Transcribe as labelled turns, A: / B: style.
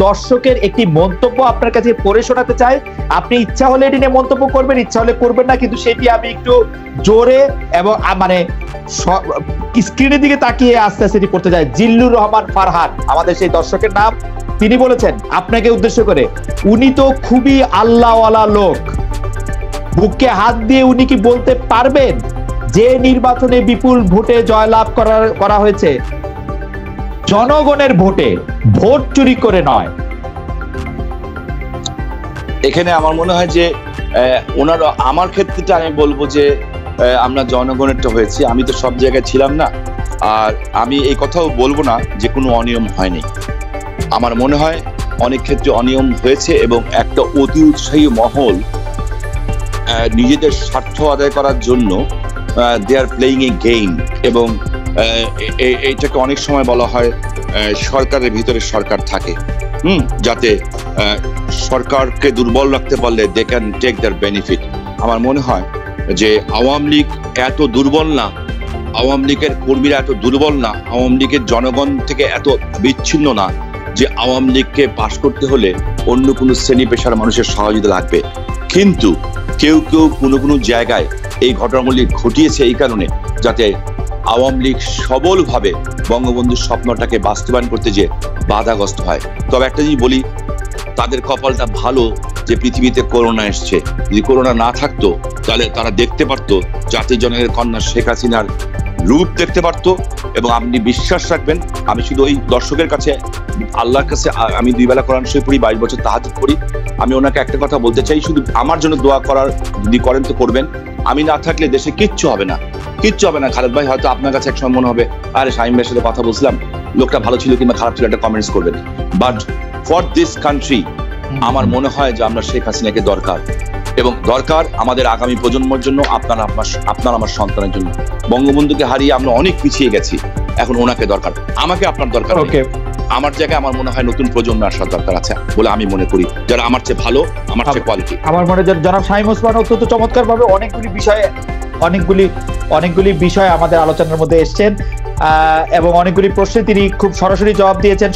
A: দর্শকের একটি মন্তব্য আপনার কাছে পড়ে শোনাতে চাই। আপনি ইচ্ছা হলে এটি নিয়ে মন্তব্য করবেন, ইচ্ছা হলে করবেন না, কিন্তু সেটি আমি একটু জোরে এবং মানে স্ক্রিনের দিকে তাকিয়ে আস্তে আস্তে এটি পড়তে চাই। জিল্লুর রহমান ফারহান আমাদের সেই দর্শকের নাম। তিনি বলেছেন আপনাকে উদ্দেশ্য করে, উনি তো খুবই আল্লাহওয়ালা লোক, বুকে হাত দিয়ে উনি কি বলতে পারবেন যে নির্বাচনে বিপুল ভোটে জয়লাভ করা হয়েছে জনগণের ভোটে, ভোট চুরি করে নয়?
B: এখানে আমার মনে হয় যে ওনার, আমার ক্ষেত্রেটা আমি বলবো যে আমরা জনগণেরটা হয়েছি। আমি তো সব জায়গায় ছিলাম না, আর আমি এই কথাও বলবো না যে কোনো অনিয়ম হয়নি। আমার মনে হয় অনেক ক্ষেত্রে অনিয়ম হয়েছে এবং একটা অতি উৎসাহী মহল নিজেদের স্বার্থ আদায় করার জন্য দে আর প্লেইং এ গেম, এবং এইটাকে অনেক সময় বলা হয় সরকারের ভিতরে সরকার থাকে, যাতে সরকারকে দুর্বল রাখতে পারলে they can take their benefit. আমার মনে হয় যে আওয়ামী লীগ এত দুর্বল না, আওয়ামী লীগের কর্মীরা এত দুর্বল না, আওয়ামী লীগের জনগণ থেকে এত বিচ্ছিন্ন না যে আওয়ামী লীগকে পাশ করতে হলে অন্য কোনো শ্রেণী পেশার মানুষের সহযোগিতা লাগবে। কিন্তু কেউ কেউ কোনো জায়গায় এই ঘটনাগুলি ঘটিয়েছে এই কারণে যাতে আওয়ামী লীগ সবলভাবে বঙ্গবন্ধুর স্বপ্নটাকে বাস্তবায়ন করতে যে বাধাগ্রস্ত হয়। তবে একটা জিনিস বলি, তাদের কপালটা ভালো যে পৃথিবীতে করোনা এসছে। যদি করোনা না থাকতো তাহলে তারা দেখতে পারতো জাতির জনকের কন্যা শেখ হাসিনার রূপ দেখতে পারতো। এবং আপনি বিশ্বাস রাখবেন, আমি শুধু ওই দর্শকের কাছে, আল্লাহর কাছে, আমি 2 বেলা কোরআন শরীফ পড়ি, 22 বছর তাহাজ্জুদ পড়ি। আমি ওনাকে একটা কথা বলতে চাই, শুধু আমার জন্য দোয়া করার, যদি করেন তো করবেন। আমি না থাকলে দেশে কিচ্ছু হবে না, কিচ্ছু হবে না। খালেদ ভাই, হয়তো আপনার কাছে একসময় মনে হবে আরে শাহিন ভাইয়ের সাথে কথা বলছিলাম, লোকটা ভালো ছিল কিংবা খারাপ ছিল, একটা কমেন্টস করবেন। বাট ফর দিস কান্ট্রি আমার মনে হয় যে আমরা শেখ হাসিনাকে দরকার, এবং দরকার আমাদের আগামী প্রজন্মের জন্য, আপনার আমার সন্তানের জন্য। বঙ্গবন্ধুকে হারিয়ে আমরা অনেক পিছিয়ে গেছি, এখন ওনাকে দরকার। আমাকে আপনার দরকার। আমার জায়গায় আমার মনে হয় নতুন প্রজন্ম আসার দরকার আছে বলে আমি মনে করি, যারা আমার চেয়ে ভালো, আমার চেয়ে কোয়ালিটি।
A: আমার মনে হয় জনাব শামীম ওসমান অত্যন্ত চমৎকার ভাবে অনেকগুলি বিষয় আমাদের আলোচনার মধ্যে এসছেন, এবং অনেকগুলি প্রশ্নে তিনি খুব সরাসরি জবাব দিয়েছেন।